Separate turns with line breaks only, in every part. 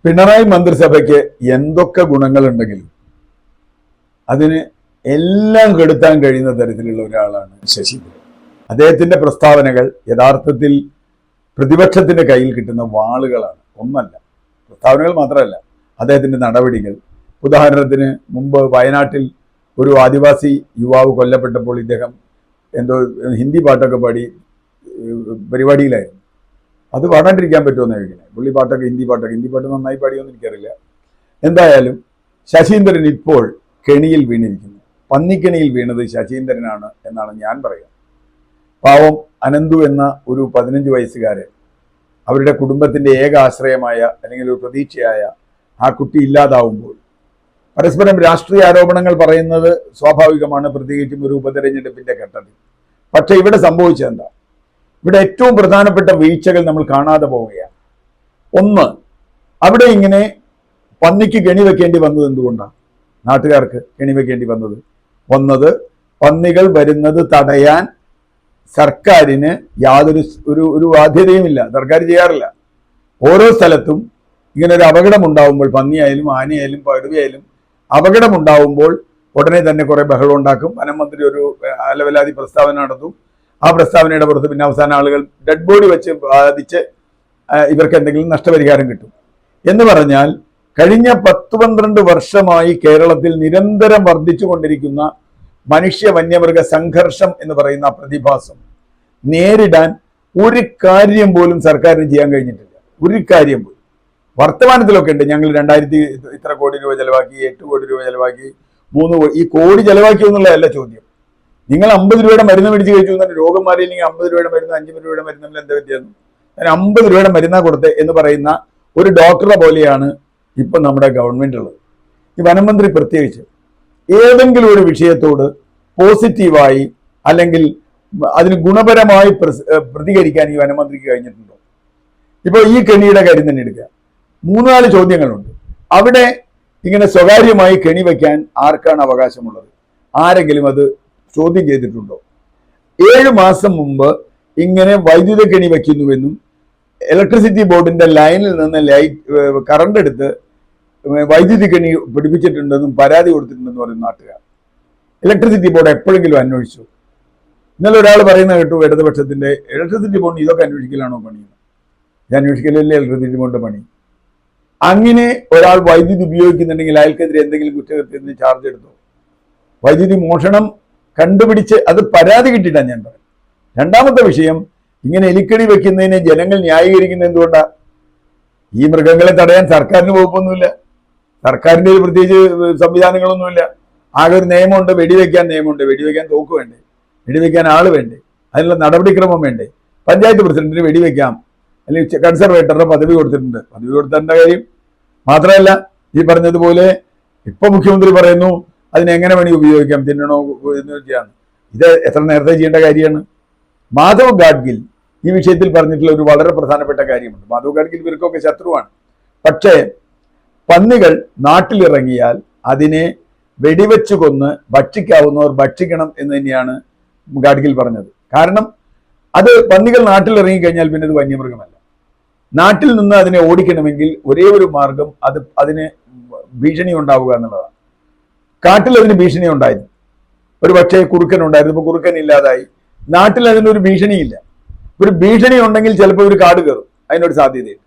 പിണറായി മന്ത്രിസഭയ്ക്ക് എന്തൊക്കെ ഗുണങ്ങളുണ്ടെങ്കിലും അതിന് എല്ലാം കെടുത്താൻ കഴിയുന്ന തരത്തിലുള്ള ഒരാളാണ് ശശി. അദ്ദേഹത്തിന്റെ പ്രസ്താവനകൾ യഥാർത്ഥത്തിൽ പ്രതിപക്ഷത്തിന്റെ കയ്യിൽ കിട്ടുന്ന വാളുകളാണ്, ഒന്നല്ല. പ്രസ്താവനകൾ മാത്രമല്ല, അദ്ദേഹത്തിന്റെ നടപടികൾ. ഉദാഹരണത്തിന് മുമ്പ് വയനാട്ടിൽ ഒരു ആദിവാസി യുവാവ് കൊല്ലപ്പെട്ടപ്പോൾ ഇദ്ദേഹം എന്തോ ഹിന്ദി പാട്ടൊക്കെ പാടി പരിപാടിയിലായിരുന്നു. അത് പാടാണ്ടിരിക്കാൻ പറ്റുമെന്ന് ചോദിക്കുന്നത്. പുള്ളി പാട്ടൊക്കെ ഹിന്ദി പാട്ട് നന്നായി പാടിയോന്ന് എനിക്കറിയില്ല. എന്തായാലും ശശീന്ദ്രൻ ഇപ്പോൾ കെണിയിൽ വീണിരിക്കുന്നു. പന്നിക്കെണിയിൽ വീണത് ശശീന്ദ്രനാണ് എന്നാണ് ഞാൻ പറയുക. പാവം അനന്തു എന്ന ഒരു 15 വയസ്സുകാരൻ, അവരുടെ കുടുംബത്തിന്റെ ഏക ആശ്രയമായ അല്ലെങ്കിൽ ഒരു പ്രതീക്ഷയായ ആ കുട്ടി ഇല്ലാതാവുമ്പോൾ പരസ്പരം രാഷ്ട്രീയ ആരോപണങ്ങൾ പറയുന്നത് സ്വാഭാവികമാണ്, പ്രത്യേകിച്ചും ഒരു ഉപതെരഞ്ഞെടുപ്പിന്റെ ഘട്ടത്തിൽ. പക്ഷെ ഇവിടെ സംഭവിച്ചതെന്താ? ഇവിടെ ഏറ്റവും പ്രധാനപ്പെട്ട വീഴ്ചകൾ നമ്മൾ കാണാതെ പോവുകയാണ്. ഒന്ന്, അവിടെ ഇങ്ങനെ പന്നിക്ക് കെണി വെക്കേണ്ടി വന്നത് എന്തുകൊണ്ടാണ്? നാട്ടുകാർക്ക് കെണി വെക്കേണ്ടി വന്നത് പന്നികൾ വരുന്നത് തടയാൻ സർക്കാരിന് യാതൊരു ഒരു ബാധ്യതയുമില്ല. സർക്കാർ ചെയ്യാറില്ല. ഓരോ സ്ഥലത്തും ഇങ്ങനെ ഒരു അപകടം ഉണ്ടാവുമ്പോൾ, പന്നിയായാലും ആനയായാലും പടുവയായാലും അപകടമുണ്ടാവുമ്പോൾ ഉടനെ തന്നെ കുറെ ബഹളം ഉണ്ടാക്കും. വനമന്ത്രി ഒരു അലവലാതി പ്രസ്താവന നടത്തും. ആ പ്രസ്താവനയുടെ പുറത്ത് പിന്നെ അവസാന ആളുകൾ ഡെഡ് ബോഡി വെച്ച് ബാധിച്ച് ഇവർക്ക് എന്തെങ്കിലും നഷ്ടപരിഹാരം കിട്ടും എന്ന് പറഞ്ഞാൽ, കഴിഞ്ഞ 10-12 വർഷമായി കേരളത്തിൽ നിരന്തരം വർദ്ധിച്ചു കൊണ്ടിരിക്കുന്ന മനുഷ്യ വന്യമൃഗ സംഘർഷം എന്ന് പറയുന്ന പ്രതിഭാസം നേരിടാൻ ഒരു കാര്യം പോലും സർക്കാരിന് ചെയ്യാൻ കഴിഞ്ഞിട്ടില്ല. ഒരു കാര്യം പോലും. വർത്തമാനത്തിലൊക്കെ ഉണ്ട്, ഞങ്ങൾ 2000 ഇത്ര കോടി രൂപ ചെലവാക്കി, 8 കോടി രൂപ ചെലവാക്കി, 3 കോടി. ഈ കോടി ചെലവാക്കിയോ എന്നുള്ളതല്ല ചോദ്യം. നിങ്ങൾ 50 രൂപയുടെ മരുന്ന് മേടിച്ച് കഴിച്ചു തന്നെ രോഗം മാറിയില്ലെങ്കിൽ 50 രൂപയുടെ മരുന്ന് 5 രൂപയുടെ മരുന്ന് തമ്മിൽ എന്താ വ്യത്യാസം? 50 രൂപയുടെ മരുന്നാ കൊടുത്ത് എന്ന് പറയുന്ന ഒരു ഡോക്ടറെ പോലെയാണ് ഇപ്പം നമ്മുടെ ഗവൺമെന്റ് ഉള്ളത്. ഈ വനമന്ത്രി പ്രത്യേകിച്ച് ഏതെങ്കിലും ഒരു വിഷയത്തോട് പോസിറ്റീവായി അല്ലെങ്കിൽ അതിന് ഗുണപരമായി പ്രതികരിക്കാൻ ഈ വനമന്ത്രിക്ക് കഴിഞ്ഞിട്ടുണ്ടോ? ഇപ്പോൾ ഈ കെണിയുടെ കാര്യം തന്നെ എടുക്കുക. 3-4 ചോദ്യങ്ങളുണ്ട്. അവിടെ ഇങ്ങനെ സ്വകാര്യമായി കെണി വയ്ക്കാൻ ആർക്കാണ് അവകാശമുള്ളത്? ആരെങ്കിലും അത് ചോദ്യം ചെയ്തിട്ടുണ്ടോ? 7 മാസം മുമ്പ് ഇങ്ങനെ വൈദ്യുത കെണി വയ്ക്കുന്നുവെന്നും ഇലക്ട്രിസിറ്റി ബോർഡിന്റെ ലൈനിൽ നിന്ന് കറണ്ട് എടുത്ത് വൈദ്യുതി കെണി പിടിപ്പിച്ചിട്ടുണ്ടെന്നും പരാതി കൊടുത്തിട്ടുണ്ടെന്ന് പറയുന്ന നാട്ടുകാർ. ഇലക്ട്രിസിറ്റി ബോർഡ് എപ്പോഴെങ്കിലും അന്വേഷിച്ചു? ഇന്നലെ ഒരാൾ പറയുന്ന കേട്ടു, ഇടതുപക്ഷത്തിന്റെ ഇലക്ട്രിസിറ്റി ബോർഡ് ഇതൊക്കെ അന്വേഷിക്കലാണോ പണി? ഇത് അന്വേഷിക്കലല്ലേ ഇലക്ട്രിസിറ്റി ബോർഡിന്റെ പണി? അങ്ങനെ ഒരാൾ വൈദ്യുതി ഉപയോഗിക്കുന്നുണ്ടെങ്കിൽ അയാൾക്കെതിരെ എന്തെങ്കിലും കുറ്റകൃത്യത്തിന് ചാർജ് എടുത്തോ? വൈദ്യുതി മോഷണം കണ്ടുപിടിച്ച് അത് പരാതി കിട്ടിയിട്ടാണ് ഞാൻ പറയുന്നത്. രണ്ടാമത്തെ വിഷയം, ഇങ്ങനെ എലിക്കണി വെക്കുന്നതിനെ ജനങ്ങൾ ന്യായീകരിക്കുന്നത് എന്തുകൊണ്ടാണ്? ഈ മൃഗങ്ങളെ തടയാൻ സർക്കാരിന് വകുപ്പൊന്നുമില്ല, സർക്കാരിൻ്റെ പ്രത്യേകിച്ച് സംവിധാനങ്ങളൊന്നുമില്ല. ആകെ ഒരു നിയമമുണ്ട്, വെടിവെക്കാൻ നിയമമുണ്ട്. വെടിവെക്കാൻ തോക്ക് വേണ്ടേ? വെടിവെക്കാൻ ആള് വേണ്ടേ? അതിനുള്ള നടപടിക്രമം വേണ്ടേ? പഞ്ചായത്ത് പ്രസിഡന്റിന് വെടിവെക്കാം, അല്ലെങ്കിൽ കൺസർവേറ്ററുടെ പദവി കൊടുത്തിട്ടുണ്ട്. പദവി കൊടുത്തേണ്ട കാര്യം മാത്രമല്ല, ഈ പറഞ്ഞതുപോലെ ഇപ്പൊ മുഖ്യമന്ത്രി പറയുന്നു അതിനെങ്ങനെ വേണി ഉപയോഗിക്കാം, തിന്നണോ എന്ന് വെച്ചാണ്. ഇത് എത്ര നേരത്തെ ചെയ്യേണ്ട കാര്യമാണ്? മാധവ് ഗാഡ്ഗിൽ ഈ വിഷയത്തിൽ പറഞ്ഞിട്ടുള്ള ഒരു വളരെ പ്രധാനപ്പെട്ട കാര്യമുണ്ട്. മാധവ് ഗാഡ്ഗിൽ ഇവർക്കൊക്കെ ശത്രുവാണ്. പക്ഷേ പന്നികൾ നാട്ടിലിറങ്ങിയാൽ അതിനെ വെടിവെച്ച് കൊന്ന് ഭക്ഷിക്കാവുന്നവർ ഭക്ഷിക്കണം എന്ന് തന്നെയാണ് ഗാഡ്ഗിൽ പറഞ്ഞത്. കാരണം അത് പന്നികൾ നാട്ടിലിറങ്ങി കഴിഞ്ഞാൽ പിന്നെ അത് വന്യമൃഗമല്ല. നാട്ടിൽ നിന്ന് അതിനെ ഓടിക്കണമെങ്കിൽ ഒരേ ഒരു മാർഗം അതിന് ഭീഷണി ഉണ്ടാവുക എന്നുള്ളതാണ്. കാട്ടിൽ അതിന് ഭീഷണി ഉണ്ടായിരുന്നു, ഒരു പക്ഷേ കുറുക്കൻ ഉണ്ടായിരുന്നു. ഇപ്പൊ കുറുക്കൻ ഇല്ലാതായി. നാട്ടിൽ അതിനൊരു ഭീഷണിയില്ല. ഒരു ഭീഷണി ഉണ്ടെങ്കിൽ ചിലപ്പോൾ ഒരു കാട് കയറും, അതിനൊരു സാധ്യതയുണ്ട്.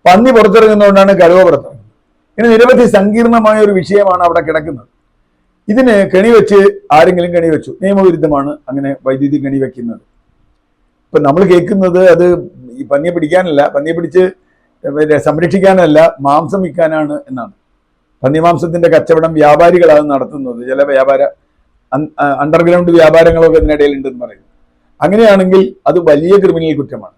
പന്നി പുറത്തിറങ്ങുന്നതുകൊണ്ടാണ് കടുവ പുറത്തിറങ്ങുന്നത്. ഇങ്ങനെ നിരവധി സങ്കീർണമായ ഒരു വിഷയമാണ് അവിടെ കിടക്കുന്നത്. ഇതിന് കെണി വെച്ച് ആരെങ്കിലും കെണി വെച്ചു, നിയമവിരുദ്ധമാണ് അങ്ങനെ വൈദ്യുതി കെണി വെക്കുന്നത്. ഇപ്പൊ നമ്മൾ കേൾക്കുന്നത് അത് ഈ പന്നിയെ പിടിക്കാനല്ല, പന്നിയെ പിടിച്ച് സംരക്ഷിക്കാനല്ല, മാംസം വിൽക്കാനാണ് എന്നാണ്. പന്നിമാംസത്തിന്റെ കച്ചവടം വ്യാപാരികളാണ് നടത്തുന്നത്. ചില അണ്ടർഗ്രൗണ്ട് വ്യാപാരങ്ങളൊക്കെ ഇതിനിടയിൽ ഉണ്ടെന്ന് പറയുന്നു. അങ്ങനെയാണെങ്കിൽ അത് വലിയ ക്രിമിനൽ കുറ്റമാണ്.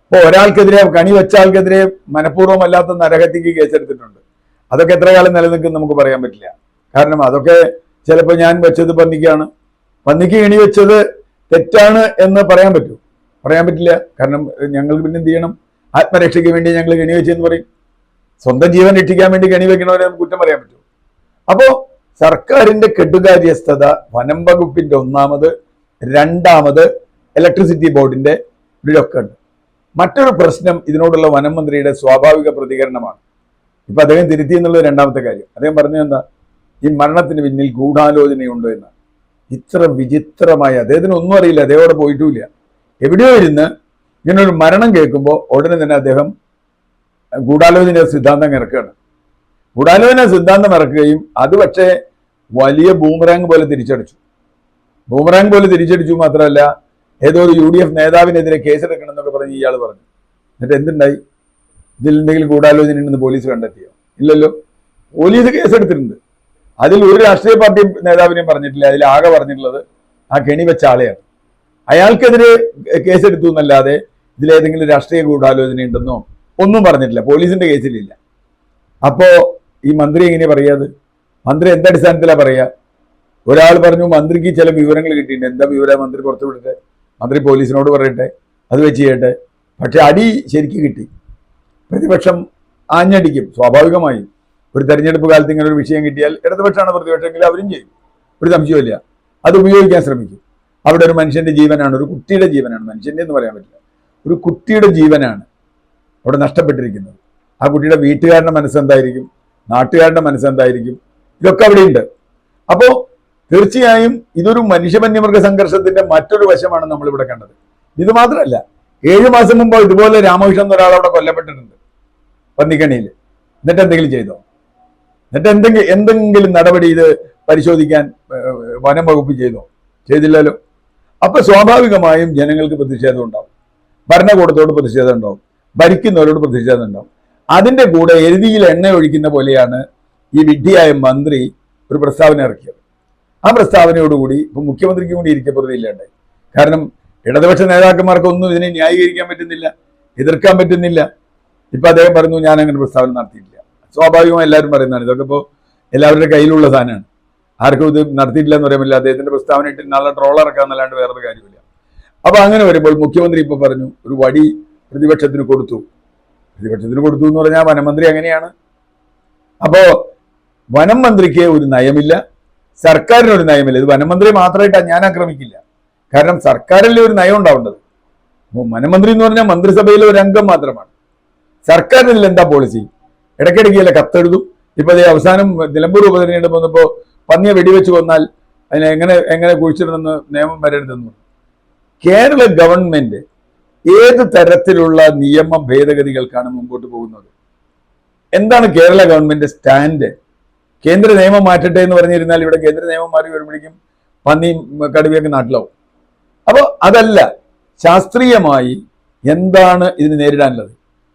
ഇപ്പോൾ ഒരാൾക്കെതിരെ, കണി വെച്ച ആൾക്കെതിരെ മനഃപൂർവ്വമല്ലാത്ത നരഹത്യക്ക് കേസെടുത്തിട്ടുണ്ട്. അതൊക്കെ എത്ര കാലം നിലനിൽക്കും നമുക്ക് പറയാൻ പറ്റില്ല. കാരണം അതൊക്കെ ചിലപ്പോൾ ഞാൻ വെച്ചത് പന്നിക്കാണ്, പന്നിക്ക് കെണി വെച്ചത് തെറ്റാണ് എന്ന് പറയാൻ പറ്റുമോ? പറയാൻ പറ്റില്ല. കാരണം ഞങ്ങൾ പിന്നെ എന്ത് ചെയ്യണം? ആത്മരക്ഷയ്ക്ക് വേണ്ടി ഞങ്ങൾ കെണി വെച്ചെന്ന് പറയും. സ്വന്തം ജീവൻ രക്ഷിക്കാൻ വേണ്ടി കെണി വെക്കണവരെ കുറ്റം പറയാൻ പറ്റുമോ? അപ്പോൾ സർക്കാരിന്റെ കെടുകാര്യസ്ഥത വനം വകുപ്പിന്റെ ഒന്നാമത്, രണ്ടാമത് ഇലക്ട്രിസിറ്റി ബോർഡിന്റെ ഇതിലൊക്കെ ഉണ്ട്. മറ്റൊരു പ്രശ്നം ഇതിനോടുള്ള വനം മന്ത്രിയുടെ സ്വാഭാവിക പ്രതികരണമാണ്. ഇപ്പൊ അദ്ദേഹം തിരുത്തി എന്നുള്ളത് രണ്ടാമത്തെ കാര്യം. അദ്ദേഹം പറഞ്ഞത് എന്താ, ഈ മരണത്തിന് പിന്നിൽ ഗൂഢാലോചനയുണ്ടോ എന്ന്. ഇത്ര വിചിത്രമായ, അദ്ദേഹത്തിന് ഒന്നും അറിയില്ല, അദ്ദേഹം അവിടെ പോയിട്ടുമില്ല. എവിടെയോ ഇരുന്ന് ഇങ്ങനെ ഒരു മരണം കേൾക്കുമ്പോൾ ഉടനെ തന്നെ അദ്ദേഹം ഗൂഢാലോചന സിദ്ധാന്തം ഇറക്കുകയാണ്. ഗൂഢാലോചന സിദ്ധാന്തം ഇറക്കുകയും അത് പക്ഷേ വലിയ ബൂമറാങ് പോലെ തിരിച്ചടിച്ചു. ബൂമറാങ് പോലെ തിരിച്ചടിച്ചു മാത്രമല്ല, ഏതോ ഒരു UDF നേതാവിനെതിരെ കേസെടുക്കണം എന്നൊക്കെ പറഞ്ഞ് ഇയാൾ പറഞ്ഞു. എന്നിട്ട് എന്തുണ്ടായി? ഇതിൽ എന്തെങ്കിലും ഗൂഢാലോചന ഉണ്ടെന്ന് പോലീസ് കണ്ടെത്തിയോ? ഇല്ലല്ലോ. പോലീസ് കേസെടുത്തിട്ടുണ്ട്. അതിൽ ഒരു രാഷ്ട്രീയ പാർട്ടി നേതാവിനെയും പറഞ്ഞിട്ടില്ല. അതിൽ ആകെ പറഞ്ഞിട്ടുള്ളത് ആ കെണി വെച്ച ആളെയാണ്. അയാൾക്കെതിരെ കേസെടുത്തു എന്നല്ലാതെ ഇതിലേതെങ്കിലും രാഷ്ട്രീയ ഗൂഢാലോചന ഉണ്ടെന്നോ ഒന്നും പറഞ്ഞിട്ടില്ല. പോലീസിന്റെ കേസിലില്ല. അപ്പോ ഈ മന്ത്രി എങ്ങനെയാ പറയാത്? മന്ത്രി എന്തടിസ്ഥാനത്തിലാ പറയാ? ഒരാൾ പറഞ്ഞു മന്ത്രിക്ക് ചില വിവരങ്ങൾ കിട്ടിയിട്ടുണ്ട്. എന്താ വിവരം? മന്ത്രി പുറത്തു വിടട്ടെ, മന്ത്രി പോലീസിനോട് പറയട്ടെ, അത് വെച്ച് ചെയ്യട്ടെ. പക്ഷെ അടി ശരിക്കും കിട്ടി. പ്രതിപക്ഷം ആഞ്ഞടിക്കും സ്വാഭാവികമായും. ഒരു തെരഞ്ഞെടുപ്പ് കാലത്ത് ഇങ്ങനെ ഒരു വിഷയം കിട്ടിയാൽ ഇടതുപക്ഷമാണ് പ്രതിപക്ഷമെങ്കിൽ അവരും ചെയ്യും, ഒരു സംശയമില്ല. അത് ഉപയോഗിക്കാൻ ശ്രമിക്കും. അവിടെ ഒരു മനുഷ്യന്റെ ജീവനാണ്, ഒരു കുട്ടിയുടെ ജീവനാണ്, മനുഷ്യന്റെ എന്ന് പറയാൻ പറ്റില്ല, ഒരു കുട്ടിയുടെ ജീവനാണ് അവിടെ നഷ്ടപ്പെട്ടിരിക്കുന്നത്. ആ കുട്ടിയുടെ വീട്ടുകാരുടെ മനസ്സെന്തായിരിക്കും, നാട്ടുകാരുടെ മനസ്സെന്തായിരിക്കും, ഇതൊക്കെ അവിടെ ഉണ്ട്. അപ്പോ തീർച്ചയായും ഇതൊരു മനുഷ്യ വന്യമൃഗ സംഘർഷത്തിന്റെ മറ്റൊരു വശമാണ് നമ്മളിവിടെ കണ്ടത്. ഇത് മാത്രമല്ല, 7 മാസം മുമ്പ് ഇതുപോലെ രാമകൃഷ്ണൻ ഒരാൾ അവിടെ കൊല്ലപ്പെട്ടിട്ടുണ്ട് പന്നിക്കണിയിൽ. എന്നിട്ട് എന്തെങ്കിലും ചെയ്തോ? എന്നിട്ട് എന്തെങ്കിലും നടപടി ഇത് പരിശോധിക്കാൻ വനം വകുപ്പ് ചെയ്തോ? ചെയ്തില്ലല്ലോ. അപ്പൊ സ്വാഭാവികമായും ജനങ്ങൾക്ക് പ്രതിഷേധം ഉണ്ടാവും, ഭരണകൂടത്തോട് പ്രതിഷേധം ഉണ്ടാവും, ഭരിക്കുന്നവരോട് പ്രതിഷേധം ഉണ്ടാവും. അതിന്റെ കൂടെ എരുതിയിൽ എണ്ണ ഒഴിക്കുന്ന പോലെയാണ് ഈ വിഡ്ഢിയായ മന്ത്രി ഒരു പ്രസ്താവന ഇറക്കിയത്. ആ പ്രസ്താവനയോടുകൂടി ഇപ്പൊ മുഖ്യമന്ത്രിക്കും കൂടി ഇരിക്കപ്പെടുന്നില്ലാണ്ടായി. കാരണം ഇടതുപക്ഷ നേതാക്കന്മാർക്കൊന്നും ഇതിനെ ന്യായീകരിക്കാൻ പറ്റുന്നില്ല, എതിർക്കാൻ പറ്റുന്നില്ല. ഇപ്പൊ അദ്ദേഹം പറഞ്ഞു ഞാൻ അങ്ങനെ പ്രസ്താവന നടത്തിയിട്ടില്ല. സ്വാഭാവികമായി എല്ലാവരും പറയുന്നതാണ്, ഇതൊക്കെ ഇപ്പോൾ എല്ലാവരുടെ കയ്യിലുള്ള സാധനമാണ്, ആർക്കും ഇത് നടത്തിയിട്ടില്ല എന്ന് പറയാൻ പറ്റില്ല. അദ്ദേഹത്തിന്റെ പ്രസ്താവന ഇട്ട് നാളെ ട്രോൾ ഇറക്കാന്നല്ലാണ്ട് വേറൊരു കാര്യമില്ല. അപ്പൊ അങ്ങനെ വരുമ്പോൾ മുഖ്യമന്ത്രി ഇപ്പൊ പറഞ്ഞു ഒരു വടി പ്രതിപക്ഷത്തിന് കൊടുത്തു. പ്രതിപക്ഷത്തിന് കൊടുത്തു എന്ന് പറഞ്ഞാൽ വനമന്ത്രി അങ്ങനെയാണ്. അപ്പോ വനം മന്ത്രിക്ക് ഒരു നയമില്ല, സർക്കാരിന് ഒരു നയമില്ല. ഇത് വനമന്ത്രി മാത്രമായിട്ടാണ് ഞാൻ ആക്രമിക്കില്ല, കാരണം സർക്കാരിലെ ഒരു നയം ഉണ്ടാവേണ്ടത്. വനമന്ത്രി എന്ന് പറഞ്ഞാൽ മന്ത്രിസഭയിലെ ഒരു അംഗം മാത്രമാണ്. സർക്കാരിൽ എന്താ പോളിസി? ഇടയ്ക്കിടയ്ക്കല്ല കത്തെഴുതും. ഇപ്പൊ അതേ അവസാനം നിലമ്പൂർ ഉപതെരഞ്ഞെടുപ്പ് വന്നപ്പോ പന്നിയെ വെടിവെച്ച് കൊന്നാൽ അതിനെ എങ്ങനെ കുഴിച്ചിടണമെന്ന് നിയമം വരരുതെന്ന്. കേരള ഗവൺമെന്റ് ഏത് തരത്തിലുള്ള നിയമ ഭേദഗതികൾക്കാണ് മുമ്പോട്ട് പോകുന്നത്? എന്താണ് കേരള ഗവൺമെന്റ് സ്റ്റാൻഡ്? കേന്ദ്ര നിയമം മാറ്റട്ടെ എന്ന് പറഞ്ഞിരുന്നാൽ ഇവിടെ കേന്ദ്ര നിയമം മാറി വരുമ്പോഴേക്കും പന്നിയും കടുവയൊക്കെ നാട്ടിലാവും. അപ്പോൾ അതല്ല, ശാസ്ത്രീയമായി എന്താണ് ഇതിന് നേരിടാനുള്ളത്?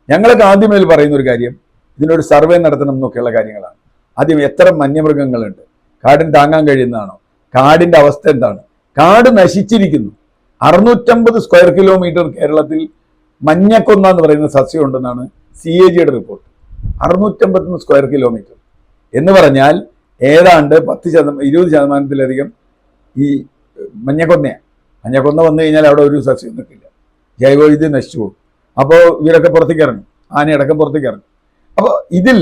ഞങ്ങളൊക്കെ ആദ്യം മുതൽ പറയുന്ന ഒരു കാര്യം, ഇതിനൊരു സർവേ നടത്തണം എന്നൊക്കെയുള്ള കാര്യങ്ങളാണ്. ആദ്യം എത്ര വന്യമൃഗങ്ങളുണ്ട്, കാടിന് താങ്ങാൻ കഴിയുന്നതാണോ, കാടിന്റെ അവസ്ഥ എന്താണ്? കാട് നശിച്ചിരിക്കുന്നു. 650 സ്ക്വയർ കിലോമീറ്റർ കേരളത്തിൽ മഞ്ഞക്കൊന്ന എന്ന് പറയുന്ന സസ്യം ഉണ്ടെന്നാണ് CAGയുടെ റിപ്പോർട്ട്. 650 സ്ക്വയർ കിലോമീറ്റർ എന്ന് പറഞ്ഞാൽ ഏതാണ്ട് 20% ഈ മഞ്ഞക്കൊന്നയാണ്. മഞ്ഞക്കൊന്ന വന്നു കഴിഞ്ഞാൽ അവിടെ ഒരു സസ്യം നിൽക്കില്ല, ജൈവവൈവിധ്യം നശിച്ചു പോകും. അപ്പോൾ ഇവരൊക്കെ പുറത്തേക്ക് ഇറങ്ങും, ആനയടക്കം പുറത്തേക്ക് ഇറങ്ങും. അപ്പോൾ ഇതിൽ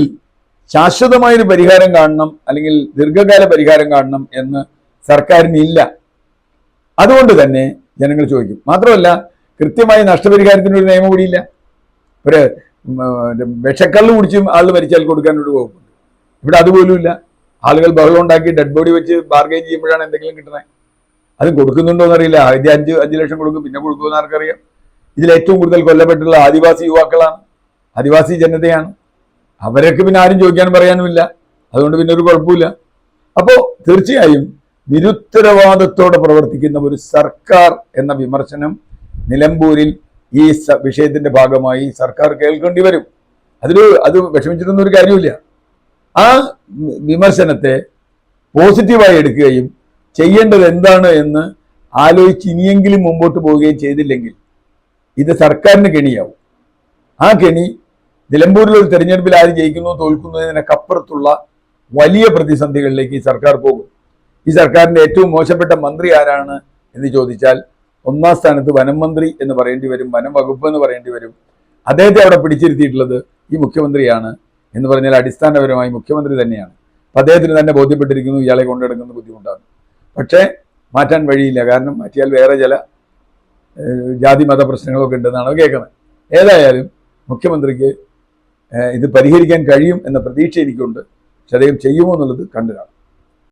ശാശ്വതമായൊരു പരിഹാരം കാണണം, അല്ലെങ്കിൽ ദീർഘകാല പരിഹാരം കാണണം എന്ന് സർക്കാരിനില്ല. അതുകൊണ്ട് തന്നെ ജനങ്ങൾ ചോദിക്കും. മാത്രമല്ല, കൃത്യമായി നഷ്ടപരിഹാരത്തിന് ഒരു നിയമം കൂടിയില്ല. ഒരു വിഷക്കള്ള് കുടിച്ചും ആൾ മരിച്ചാൽ കൊടുക്കാൻ ഒരു വകുപ്പുണ്ട്. ഇവിടെ അതുപോലും ഇല്ല. ആളുകൾ ബഹളം ഉണ്ടാക്കി ഡെഡ് ബോഡി വെച്ച് ബാർഗെയിൻ ചെയ്യുമ്പോഴാണ് എന്തെങ്കിലും കിട്ടുന്നത്. അത് കൊടുക്കുന്നുണ്ടോ എന്നറിയില്ല. ആദ്യം 5 ലക്ഷം കൊടുക്കും, പിന്നെ കൊടുക്കുമെന്ന് ആർക്കറിയാം. ഇതിൽ ഏറ്റവും കൂടുതൽ കൊല്ലപ്പെട്ടുള്ള ആദിവാസി യുവാക്കളാണ്, ആദിവാസി ജനതയാണ്. അവരൊക്കെ പിന്നെ ആരും ചോദിക്കാനും പറയാനുമില്ല. അതുകൊണ്ട് പിന്നെ ഒരു കുഴപ്പമില്ല. അപ്പോൾ തീർച്ചയായും നിരുത്തരവാദത്തോടെ പ്രവർത്തിക്കുന്ന ഒരു സർക്കാർ എന്ന വിമർശനം നിലമ്പൂരിൽ ഈ വിഷയത്തിന്റെ ഭാഗമായി സർക്കാർ കേൾക്കേണ്ടി വരും. അത് വിഷമിച്ചിട്ടൊന്നും ഒരു കാര്യമില്ല. ആ വിമർശനത്തെ പോസിറ്റീവായി എടുക്കുകയും ചെയ്യേണ്ടത് എന്താണ് എന്ന് ആലോചിച്ച് ഇനിയെങ്കിലും മുമ്പോട്ട് പോവുകയും ചെയ്തില്ലെങ്കിൽ ഇത് സർക്കാരിന് കെണിയാവും. ആ കെണി നിലമ്പൂരിലൊരു തെരഞ്ഞെടുപ്പിൽ ആര് ജയിക്കുന്നു തോൽക്കുന്നതിനൊക്കപ്പുറത്തുള്ള വലിയ പ്രതിസന്ധികളിലേക്ക് ഈ സർക്കാർ പോകും. ഈ സർക്കാരിന്റെ ഏറ്റവും മോശപ്പെട്ട മന്ത്രി ആരാണ് എന്ന് ചോദിച്ചാൽ 1ാം സ്ഥാനത്ത് വനം മന്ത്രി എന്ന് പറയേണ്ടി വരും, വനം വകുപ്പ് എന്ന് പറയേണ്ടി വരും. അദ്ദേഹത്തെ അവിടെ പിടിച്ചിരുത്തിയിട്ടുള്ളത് ഈ മുഖ്യമന്ത്രിയാണ് എന്ന് പറഞ്ഞാൽ അടിസ്ഥാനപരമായി മുഖ്യമന്ത്രി തന്നെയാണ്. അപ്പം അദ്ദേഹത്തിന് തന്നെ ബോധ്യപ്പെട്ടിരിക്കുന്നു ഇയാളെ കൊണ്ടെടുക്കുന്നത് ബുദ്ധിമുട്ടാണ്. പക്ഷേ മാറ്റാൻ വഴിയില്ല. കാരണം മാറ്റിയാൽ വേറെ ചില ജാതി മത പ്രശ്നങ്ങളൊക്കെ ഉണ്ടെന്നാണ് കേൾക്കുന്നത്. ഏതായാലും മുഖ്യമന്ത്രിക്ക് ഇത് പരിഹരിക്കാൻ കഴിയും എന്ന പ്രതീക്ഷ എനിക്കുണ്ട്. പക്ഷെ അദ്ദേഹം ചെയ്യുമോ എന്നുള്ളത് കണ്ടു കാണാം.